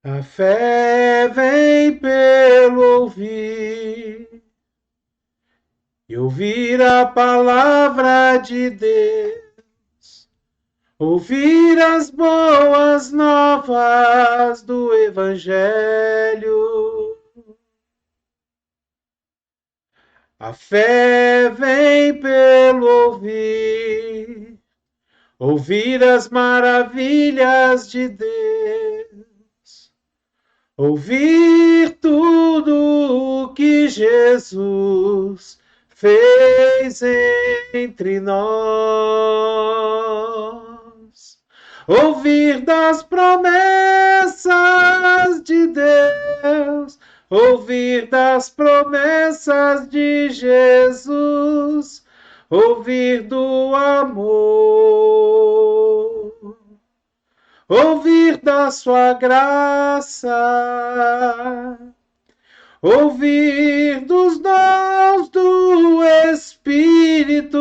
A fé vem pelo ouvir e ouvir a palavra de Deus, ouvir as boas novas do Evangelho. A fé vem pelo ouvir, ouvir as maravilhas de Deus, ouvir tudo o que Jesus fez entre nós, ouvir das promessas de Deus, ouvir das promessas de Jesus, ouvir do amor, ouvir da sua graça, ouvir dos dons do Espírito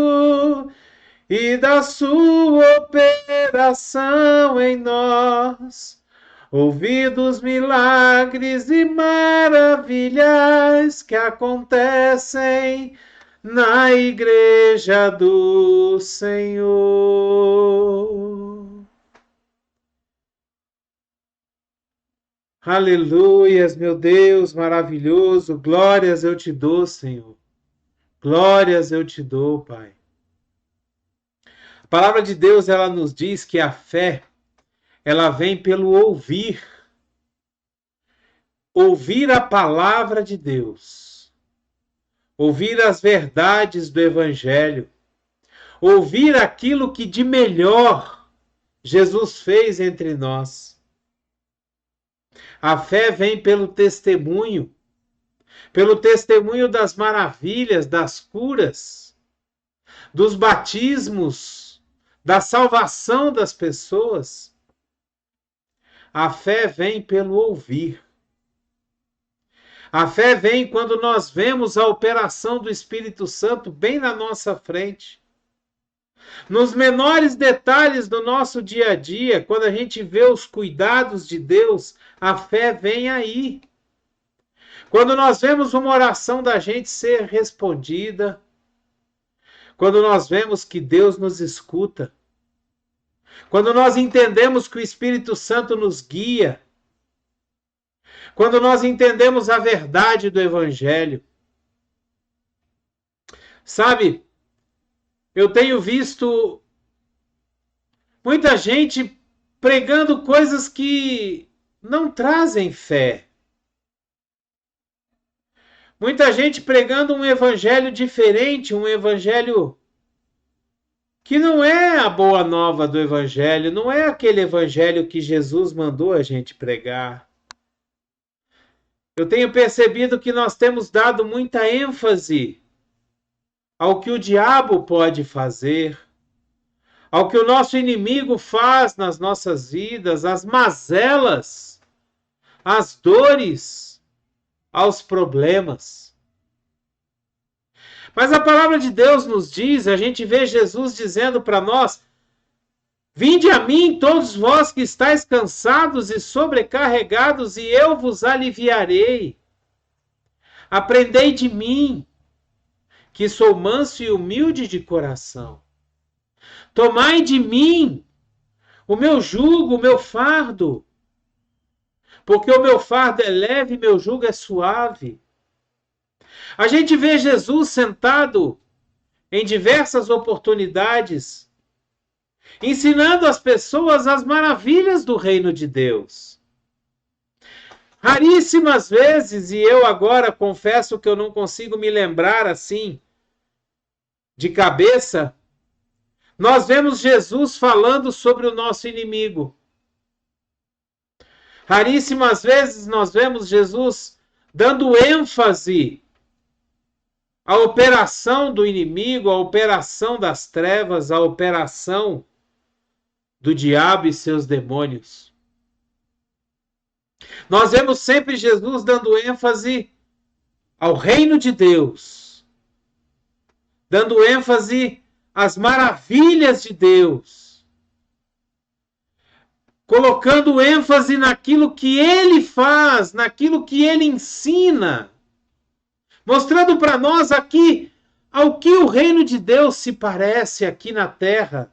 e da sua operação em nós, ouvir dos milagres e maravilhas que acontecem na igreja do Senhor. Aleluias, meu Deus maravilhoso, glórias eu te dou, Senhor. Glórias eu te dou, Pai. A palavra de Deus, ela nos diz que a fé, ela vem pelo ouvir. Ouvir a palavra de Deus. Ouvir as verdades do Evangelho. Ouvir aquilo que de melhor Jesus fez entre nós. A fé vem pelo testemunho das maravilhas, das curas, dos batismos, da salvação das pessoas. A fé vem pelo ouvir. A fé vem quando nós vemos a operação do Espírito Santo bem na nossa frente. Nos menores detalhes do nosso dia a dia, quando a gente vê os cuidados de Deus, a fé vem aí. Quando nós vemos uma oração da gente ser respondida, quando nós vemos que Deus nos escuta, quando nós entendemos que o Espírito Santo nos guia, quando nós entendemos a verdade do Evangelho. Sabe, eu tenho visto muita gente pregando coisas que não trazem fé. Muita gente pregando um evangelho diferente, um evangelho que não é a boa nova do evangelho, não é aquele evangelho que Jesus mandou a gente pregar. Eu tenho percebido que nós temos dado muita ênfase ao que o diabo pode fazer, ao que o nosso inimigo faz nas nossas vidas, às mazelas, às dores, aos problemas. Mas a palavra de Deus nos diz, a gente vê Jesus dizendo para nós: vinde a mim todos vós que estáis cansados e sobrecarregados, e eu vos aliviarei. Aprendei de mim, que sou manso e humilde de coração. Tomai de mim o meu jugo, o meu fardo, porque o meu fardo é leve e meu jugo é suave. A gente vê Jesus sentado em diversas oportunidades, ensinando as pessoas as maravilhas do reino de Deus. Raríssimas vezes, e eu agora confesso que eu não consigo me lembrar assim, de cabeça, nós vemos Jesus falando sobre o nosso inimigo. Raríssimas vezes nós vemos Jesus dando ênfase à operação do inimigo, à operação das trevas, à operação do diabo e seus demônios. Nós vemos sempre Jesus dando ênfase ao reino de Deus, dando ênfase às maravilhas de Deus. colocando ênfase naquilo que ele faz, naquilo que ele ensina, mostrando para nós aqui ao que o reino de Deus se parece aqui na terra.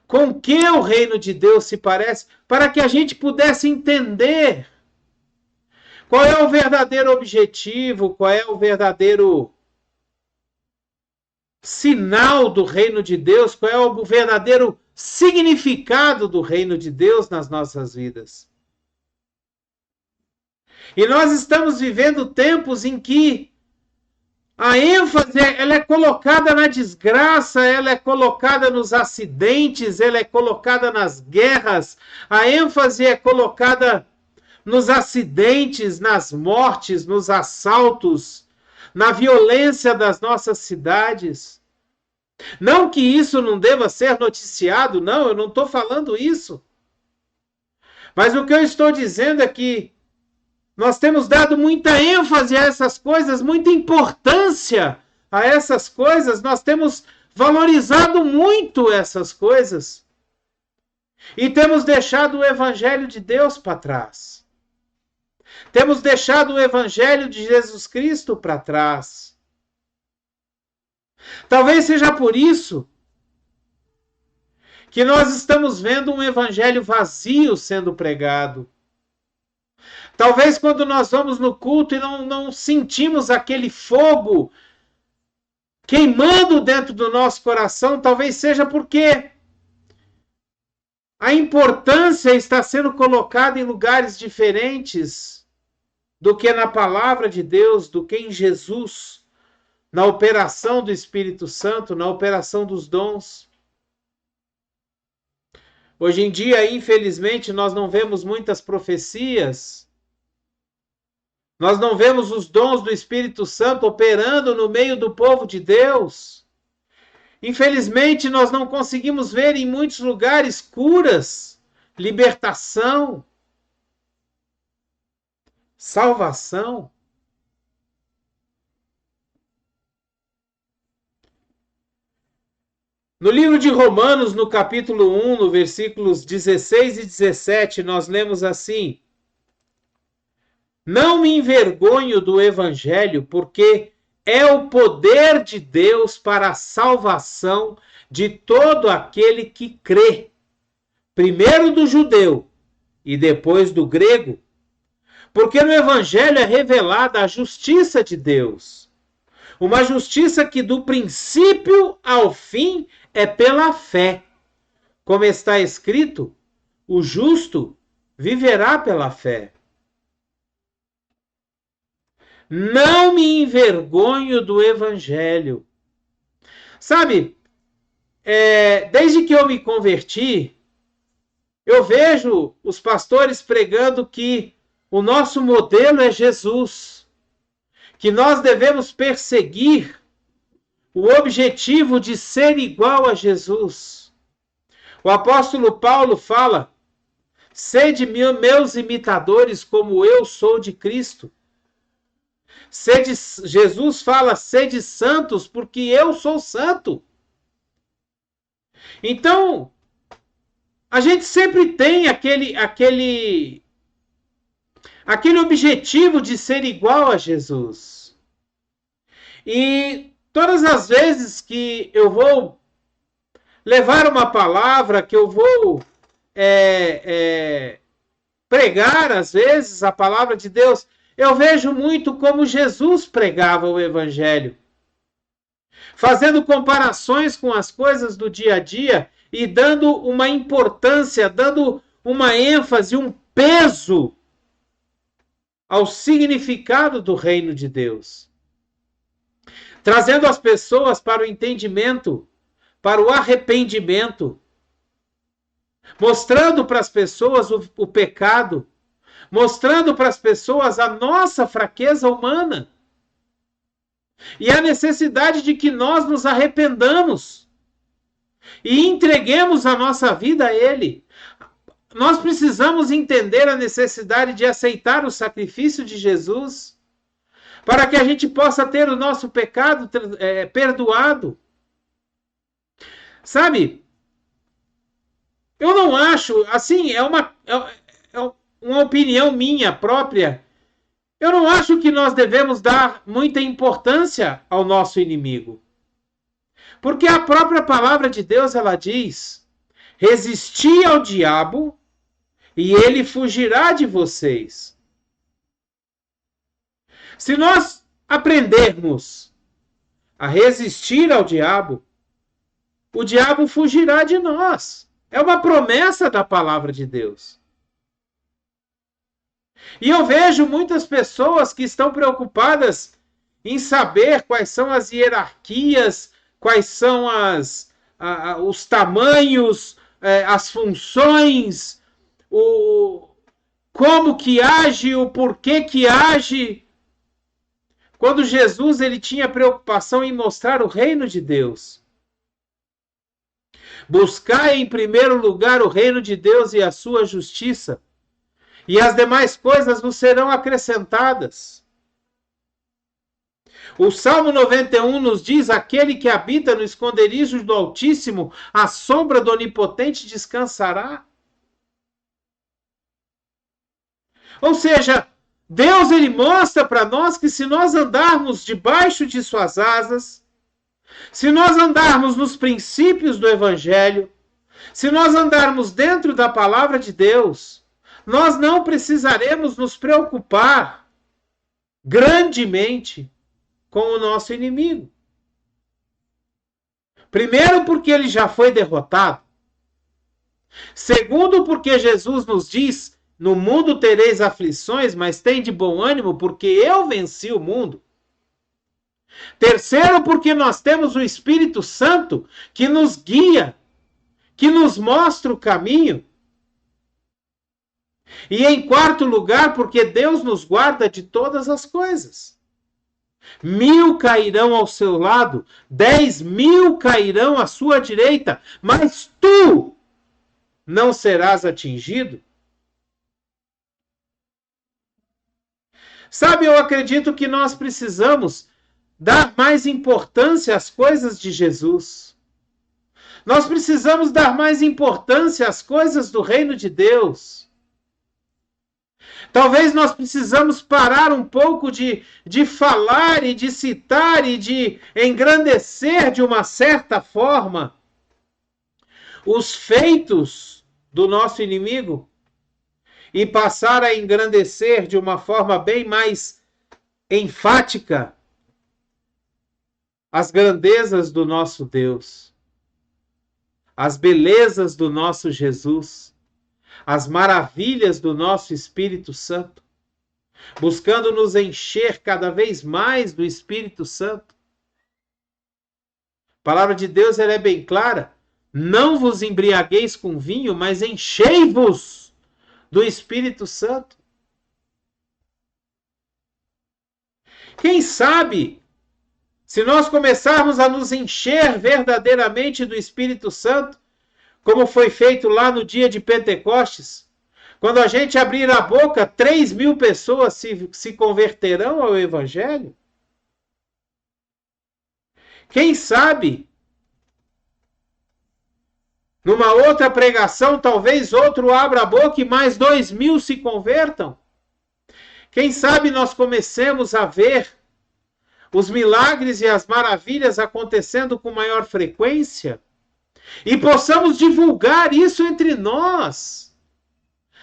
Com que o reino de Deus se parece, para que a gente pudesse entender qual é o verdadeiro objetivo, qual é o verdadeiro sinal do reino de Deus, qual é o verdadeiro significado do reino de Deus nas nossas vidas. E nós estamos vivendo tempos em que a ênfase ela é colocada na desgraça, ela é colocada nos acidentes, ela é colocada nas guerras, a ênfase é colocada nos acidentes, nas mortes, nos assaltos, na violência das nossas cidades. Não que isso não deva ser noticiado, não, eu não estou falando isso. Mas o que eu estou dizendo é que nós temos dado muita ênfase a essas coisas, muita importância a essas coisas, nós temos valorizado muito essas coisas e temos deixado o Evangelho de Deus para trás. Temos deixado o Evangelho de Jesus Cristo para trás. Talvez seja por isso que nós estamos vendo um Evangelho vazio sendo pregado. Talvez quando nós vamos no culto e não sentimos aquele fogo queimando dentro do nosso coração, talvez seja porque a importância está sendo colocada em lugares diferentes do que na palavra de Deus, do que em Jesus, na operação do Espírito Santo, na operação dos dons. Hoje em dia, infelizmente, nós não vemos muitas profecias. Nós não vemos os dons do Espírito Santo operando no meio do povo de Deus. Infelizmente, nós não conseguimos ver em muitos lugares curas, libertação, salvação. No livro de Romanos, no capítulo 1, no versículos 16 e 17, nós lemos assim: Não me envergonho do Evangelho, porque é o poder de Deus para a salvação de todo aquele que crê, primeiro do judeu e depois do grego, porque no Evangelho é revelada a justiça de Deus, uma justiça que do princípio ao fim é pela fé. Como está escrito, o justo viverá pela fé. Não me envergonho do Evangelho. Sabe, desde que eu me converti, eu vejo os pastores pregando que o nosso modelo é Jesus, que nós devemos perseguir o objetivo de ser igual a Jesus. O apóstolo Paulo fala: sede meus imitadores como eu sou de Cristo. Jesus fala: sede santos porque eu sou santo. Então, a gente sempre tem aquele objetivo de ser igual a Jesus. E todas as vezes que eu vou levar uma palavra, que eu vou pregar, às vezes, a palavra de Deus, eu vejo muito como Jesus pregava o Evangelho, fazendo comparações com as coisas do dia a dia e dando uma importância, dando uma ênfase, um peso ao significado do reino de Deus. Trazendo as pessoas para o entendimento, para o arrependimento, mostrando para as pessoas o pecado, mostrando para as pessoas a nossa fraqueza humana e a necessidade de que nós nos arrependamos e entreguemos a nossa vida a Ele. Nós precisamos entender a necessidade de aceitar o sacrifício de Jesus para que a gente possa ter o nosso pecado perdoado. Sabe, Eu não acho, assim, é uma opinião minha própria. Eu não acho que nós devemos dar muita importância ao nosso inimigo. Porque a própria palavra de Deus, ela diz: resisti ao diabo e ele fugirá de vocês. Se nós aprendermos a resistir ao diabo, o diabo fugirá de nós. É uma promessa da palavra de Deus. E eu vejo muitas pessoas que estão preocupadas em saber quais são as hierarquias, quais são os tamanhos, as funções, como que age, o porquê que age. Quando Jesus ele tinha preocupação em mostrar o reino de Deus. Buscai em primeiro lugar o reino de Deus e a sua justiça, e as demais coisas vos serão acrescentadas. O Salmo 91 nos diz: aquele que habita no esconderijo do Altíssimo, à sombra do Onipotente descansará. Ou seja, Deus ele mostra para nós que se nós andarmos debaixo de suas asas, se nós andarmos nos princípios do Evangelho, se nós andarmos dentro da palavra de Deus, nós não precisaremos nos preocupar grandemente com o nosso inimigo. Primeiro, porque ele já foi derrotado. Segundo, porque Jesus nos diz: no mundo tereis aflições, mas tem de bom ânimo, porque eu venci o mundo. Terceiro, porque nós temos o Espírito Santo que nos guia, que nos mostra o caminho. E em quarto lugar, porque Deus nos guarda de todas as coisas. 1000 cairão ao seu lado, 10.000 cairão à sua direita, mas tu não serás atingido. Sabe, eu acredito que nós precisamos dar mais importância às coisas de Jesus. Nós precisamos dar mais importância às coisas do reino de Deus. Talvez nós precisamos parar um pouco de falar e de citar e de engrandecer de uma certa forma os feitos do nosso inimigo e passar a engrandecer de uma forma bem mais enfática as grandezas do nosso Deus, as belezas do nosso Jesus, as maravilhas do nosso Espírito Santo, buscando nos encher cada vez mais do Espírito Santo. A palavra de Deus ela é bem clara: não vos embriagueis com vinho, mas enchei-vos do Espírito Santo. Quem sabe, se nós começarmos a nos encher verdadeiramente do Espírito Santo, como foi feito lá no dia de Pentecostes, quando a gente abrir a boca, 3.000 pessoas se converterão ao Evangelho. Quem sabe, numa outra pregação, talvez outro abra a boca e mais 2.000 se convertam. Quem sabe nós comecemos a ver os milagres e as maravilhas acontecendo com maior frequência e possamos divulgar isso entre nós.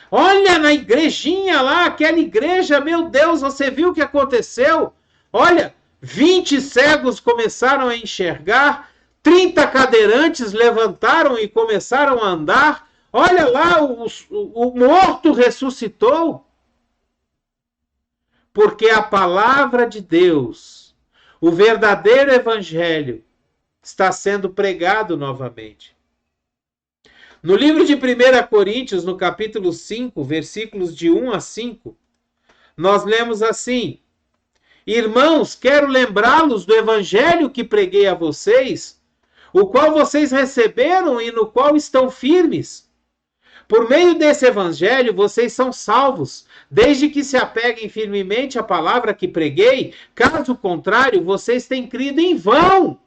Olha na igrejinha lá, aquela igreja, meu Deus, você viu o que aconteceu? Olha, 20 cegos começaram a enxergar, 30 cadeirantes levantaram e começaram a andar. Olha lá, o morto ressuscitou. Porque a palavra de Deus, o verdadeiro evangelho, está sendo pregado novamente. No livro de 1 Coríntios, no capítulo 5, versículos de 1 a 5, nós lemos assim: irmãos, quero lembrá-los do evangelho que preguei a vocês, o qual vocês receberam e no qual estão firmes. Por meio desse evangelho, vocês são salvos, desde que se apeguem firmemente à palavra que preguei. Caso contrário, vocês têm crido em vão.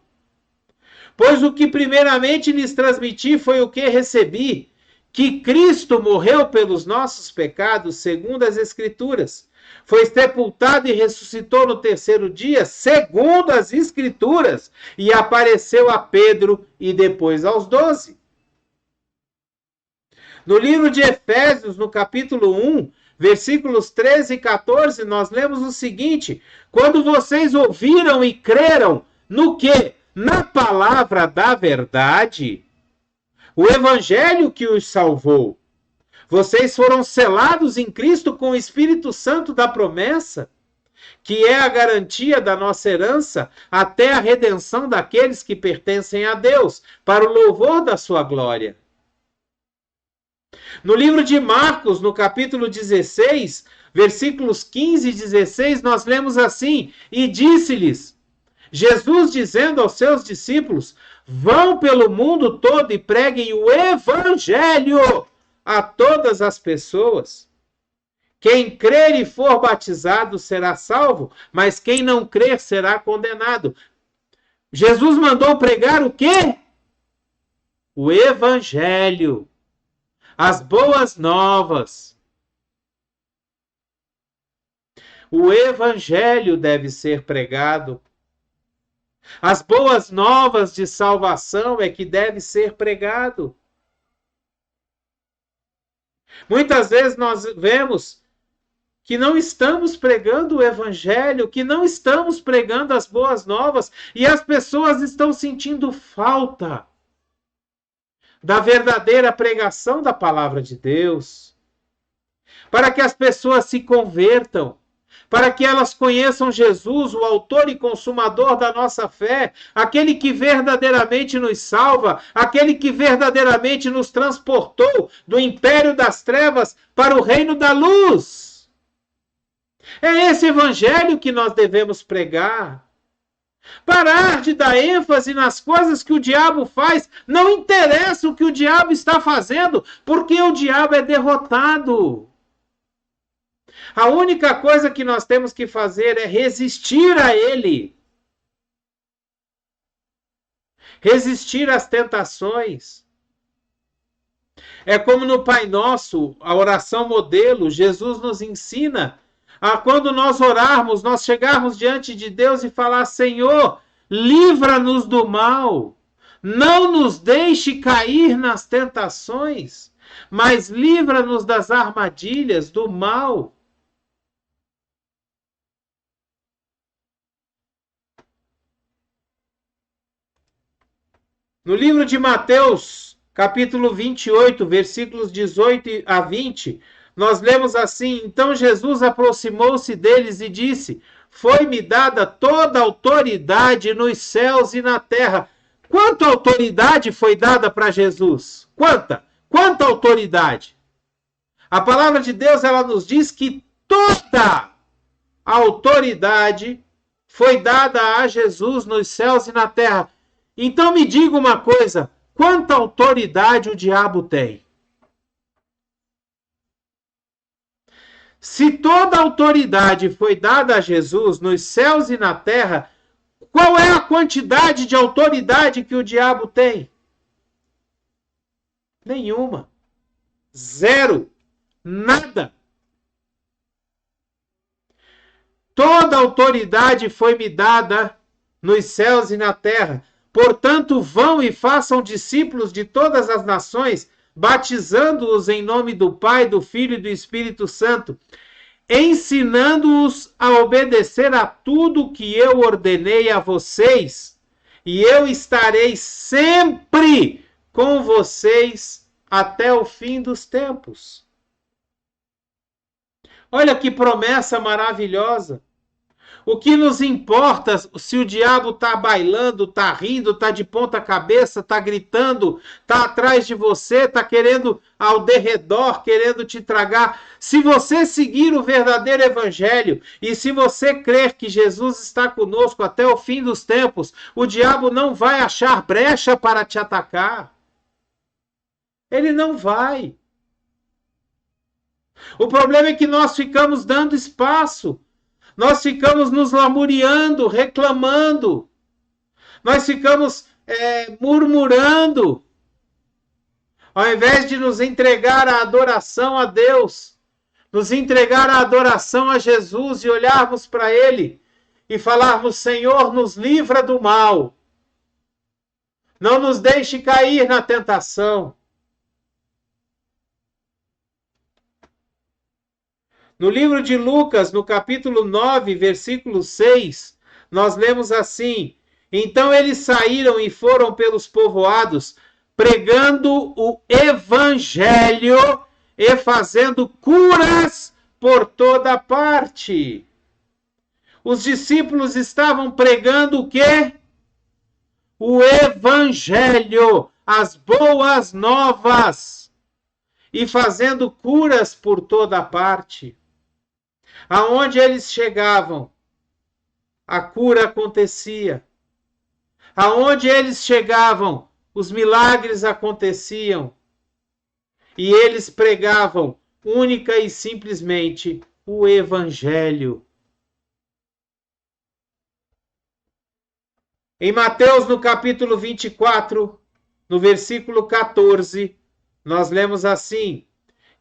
Pois o que primeiramente lhes transmiti foi o que recebi, que Cristo morreu pelos nossos pecados, segundo as Escrituras. Foi sepultado e ressuscitou no terceiro dia, segundo as Escrituras, e apareceu a Pedro e depois aos 12. No livro de Efésios, no capítulo 1, versículos 13 e 14, nós lemos o seguinte: quando vocês ouviram e creram no quê? Na palavra da verdade, o evangelho que os salvou. Vocês foram selados em Cristo com o Espírito Santo da promessa, que é a garantia da nossa herança até a redenção daqueles que pertencem a Deus, para o louvor da sua glória. No livro de Marcos, no capítulo 16, versículos 15 e 16, nós lemos assim: e disse-lhes, Jesus dizendo aos seus discípulos, vão pelo mundo todo e preguem o evangelho a todas as pessoas. Quem crer e for batizado será salvo, mas quem não crer será condenado. Jesus mandou pregar o quê? O evangelho. As boas novas. O evangelho deve ser pregado. As boas novas de salvação é que deve ser pregado. Muitas vezes nós vemos que não estamos pregando o evangelho, que não estamos pregando as boas novas, e as pessoas estão sentindo falta da verdadeira pregação da palavra de Deus, para que as pessoas se convertam, para que elas conheçam Jesus, o autor e consumador da nossa fé, aquele que verdadeiramente nos salva, aquele que verdadeiramente nos transportou do império das trevas para o reino da luz. É esse evangelho que nós devemos pregar. Parar de dar ênfase nas coisas que o diabo faz. Não interessa o que o diabo está fazendo, porque o diabo é derrotado. A única coisa que nós temos que fazer é resistir a ele. Resistir às tentações. É como no Pai Nosso, a oração modelo, Jesus nos ensina quando nós orarmos, nós chegarmos diante de Deus e falar, Senhor, livra-nos do mal, não nos deixe cair nas tentações, mas livra-nos das armadilhas, do mal. No livro de Mateus, capítulo 28, versículos 18 a 20, nós lemos assim, então Jesus aproximou-se deles e disse, foi-me dada toda a autoridade nos céus e na terra. Quanta autoridade foi dada para Jesus? Quanta? Quanta autoridade? A palavra de Deus, ela nos diz que toda a autoridade foi dada a Jesus nos céus e na terra. Então me diga uma coisa, quanta autoridade o diabo tem? Se toda a autoridade foi dada a Jesus nos céus e na terra, qual é a quantidade de autoridade que o diabo tem? Nenhuma. Zero. Nada. Toda a autoridade foi me dada nos céus e na terra. Portanto, vão e façam discípulos de todas as nações, batizando-os em nome do Pai, do Filho e do Espírito Santo, ensinando-os a obedecer a tudo que eu ordenei a vocês, e eu estarei sempre com vocês até o fim dos tempos. Olha que promessa maravilhosa. O que nos importa se o diabo está bailando, está rindo, está de ponta cabeça, está gritando, está atrás de você, está querendo ao derredor, querendo te tragar. Se você seguir o verdadeiro evangelho e se você crer que Jesus está conosco até o fim dos tempos, o diabo não vai achar brecha para te atacar. Ele não vai. O problema é que nós ficamos dando espaço. Nós ficamos nos lamuriando, reclamando. Nós ficamos murmurando. Ao invés de nos entregar a adoração a Deus, nos entregar a adoração a Jesus e olharmos para Ele e falarmos: Senhor, nos livra do mal. Não nos deixe cair na tentação. No livro de Lucas, no capítulo 9, versículo 6, nós lemos assim: Então eles saíram e foram pelos povoados, pregando o evangelho e fazendo curas por toda parte. Os discípulos estavam pregando o quê? O evangelho, as boas novas, e fazendo curas por toda parte. Aonde eles chegavam, a cura acontecia. Aonde eles chegavam, os milagres aconteciam. E eles pregavam única e simplesmente o evangelho. Em Mateus, no capítulo 24, no versículo 14, nós lemos assim: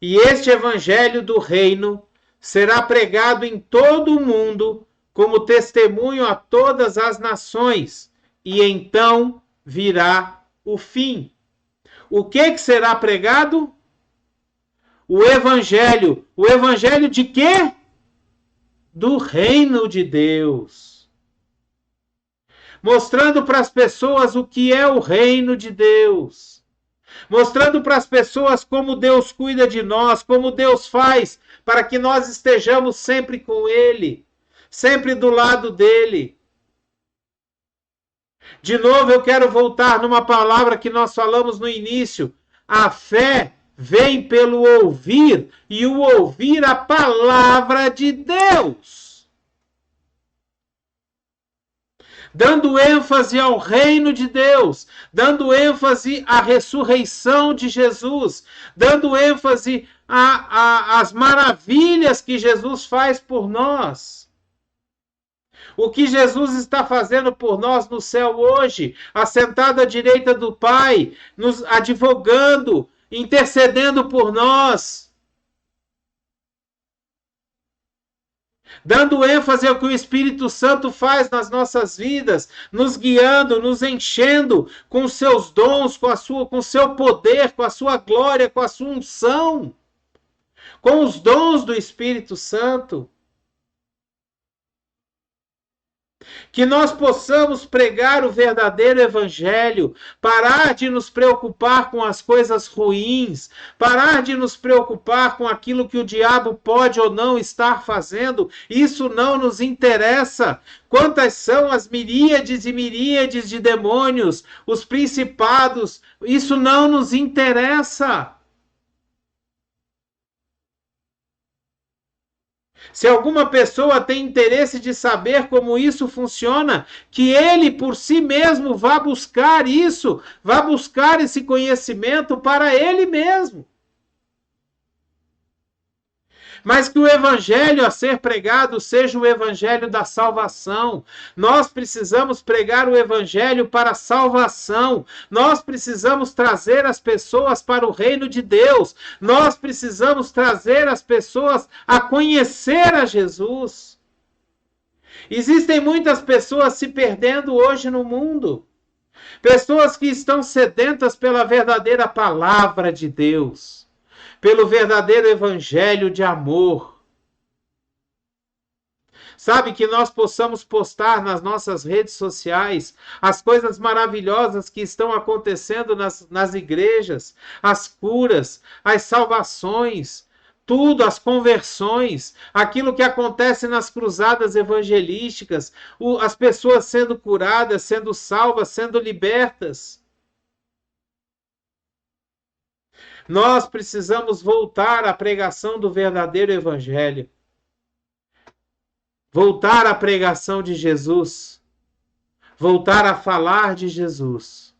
E este evangelho do reino será pregado em todo o mundo como testemunho a todas as nações, e então virá o fim. O que será pregado? O evangelho. O evangelho de quê? Do reino de Deus. Mostrando para as pessoas o que é o reino de Deus. Mostrando para as pessoas como Deus cuida de nós, como Deus faz para que nós estejamos sempre com Ele, sempre do lado dEle. De novo, eu quero voltar numa palavra que nós falamos no início. A fé vem pelo ouvir, e o ouvir a palavra de Deus. Dando ênfase ao reino de Deus, dando ênfase à ressurreição de Jesus, dando ênfase às maravilhas que Jesus faz por nós. O que Jesus está fazendo por nós no céu hoje, assentado à direita do Pai, nos advogando, intercedendo por nós. Dando ênfase ao que o Espírito Santo faz nas nossas vidas, nos guiando, nos enchendo com os seus dons, com o seu poder, com a sua glória, com a sua unção, com os dons do Espírito Santo. Que nós possamos pregar o verdadeiro evangelho, parar de nos preocupar com as coisas ruins, parar de nos preocupar com aquilo que o diabo pode ou não estar fazendo. Isso não nos interessa. Quantas são as miríades e miríades de demônios, os principados, isso não nos interessa. Se alguma pessoa tem interesse de saber como isso funciona, que ele por si mesmo vá buscar isso, vá buscar esse conhecimento para ele mesmo. Mas que o evangelho a ser pregado seja o evangelho da salvação. Nós precisamos pregar o evangelho para a salvação. Nós precisamos trazer as pessoas para o reino de Deus. Nós precisamos trazer as pessoas a conhecer a Jesus. Existem muitas pessoas se perdendo hoje no mundo. Pessoas que estão sedentas pela verdadeira palavra de Deus, pelo verdadeiro evangelho de amor. Sabe, que nós possamos postar nas nossas redes sociais as coisas maravilhosas que estão acontecendo nas igrejas, as curas, as salvações, tudo, as conversões, aquilo que acontece nas cruzadas evangelísticas, as pessoas sendo curadas, sendo salvas, sendo libertas. Nós precisamos voltar à pregação do verdadeiro evangelho. Voltar à pregação de Jesus. Voltar a falar de Jesus,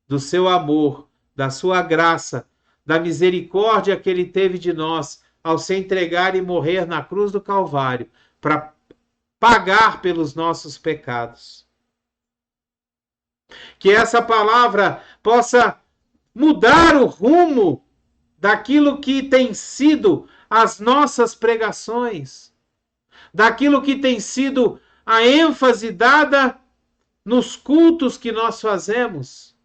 do seu amor, da sua graça, da misericórdia que ele teve de nós ao se entregar e morrer na cruz do Calvário para pagar pelos nossos pecados. Que essa palavra possa mudar o rumo daquilo que tem sido as nossas pregações, daquilo que tem sido a ênfase dada nos cultos que nós fazemos.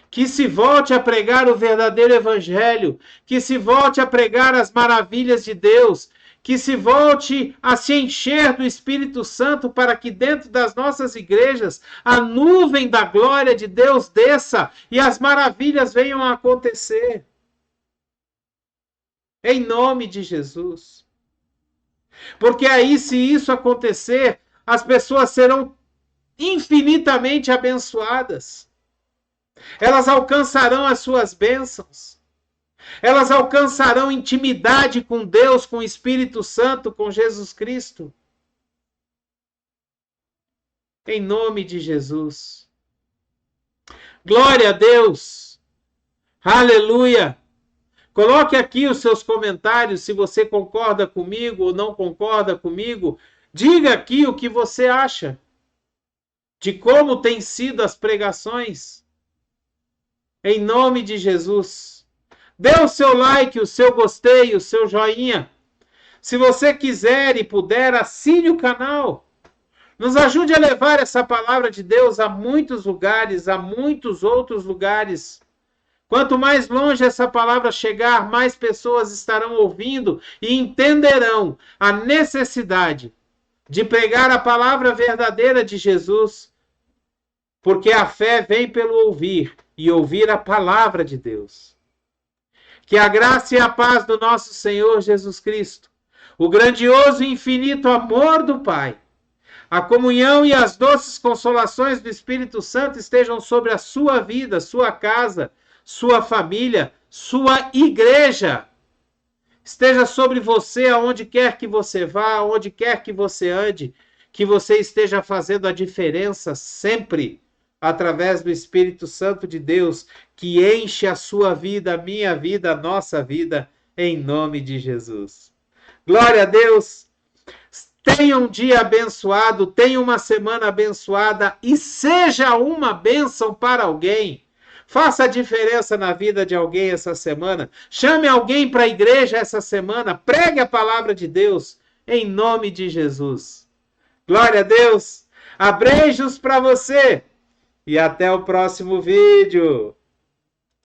Que se volte a pregar o verdadeiro evangelho, que se volte a pregar as maravilhas de Deus, que se volte a se encher do Espírito Santo para que dentro das nossas igrejas a nuvem da glória de Deus desça e as maravilhas venham a acontecer. Em nome de Jesus. Porque aí, se isso acontecer, as pessoas serão infinitamente abençoadas. Elas alcançarão as suas bênçãos. Elas alcançarão intimidade com Deus, com o Espírito Santo, com Jesus Cristo. Em nome de Jesus. Glória a Deus. Aleluia. Coloque aqui os seus comentários, se você concorda comigo ou não concorda comigo. Diga aqui o que você acha de como têm sido as pregações. Em nome de Jesus. Dê o seu like, o seu gostei, o seu joinha. Se você quiser e puder, assine o canal. Nos ajude a levar essa palavra de Deus a muitos lugares, a muitos outros lugares. Quanto mais longe essa palavra chegar, mais pessoas estarão ouvindo e entenderão a necessidade de pregar a palavra verdadeira de Jesus. Porque a fé vem pelo ouvir e ouvir a palavra de Deus. Que a graça e a paz do nosso Senhor Jesus Cristo, o grandioso e infinito amor do Pai, a comunhão e as doces consolações do Espírito Santo estejam sobre a sua vida, sua casa, sua família, sua igreja. Esteja sobre você aonde quer que você vá, aonde quer que você ande, que você esteja fazendo a diferença sempre através do Espírito Santo de Deus, que enche a sua vida, a minha vida, a nossa vida, em nome de Jesus. Glória a Deus! Tenha um dia abençoado, tenha uma semana abençoada e seja uma bênção para alguém. Faça a diferença na vida de alguém essa semana. Chame alguém para a igreja essa semana. Pregue a palavra de Deus, em nome de Jesus. Glória a Deus! Abreijos para você! E até o próximo vídeo.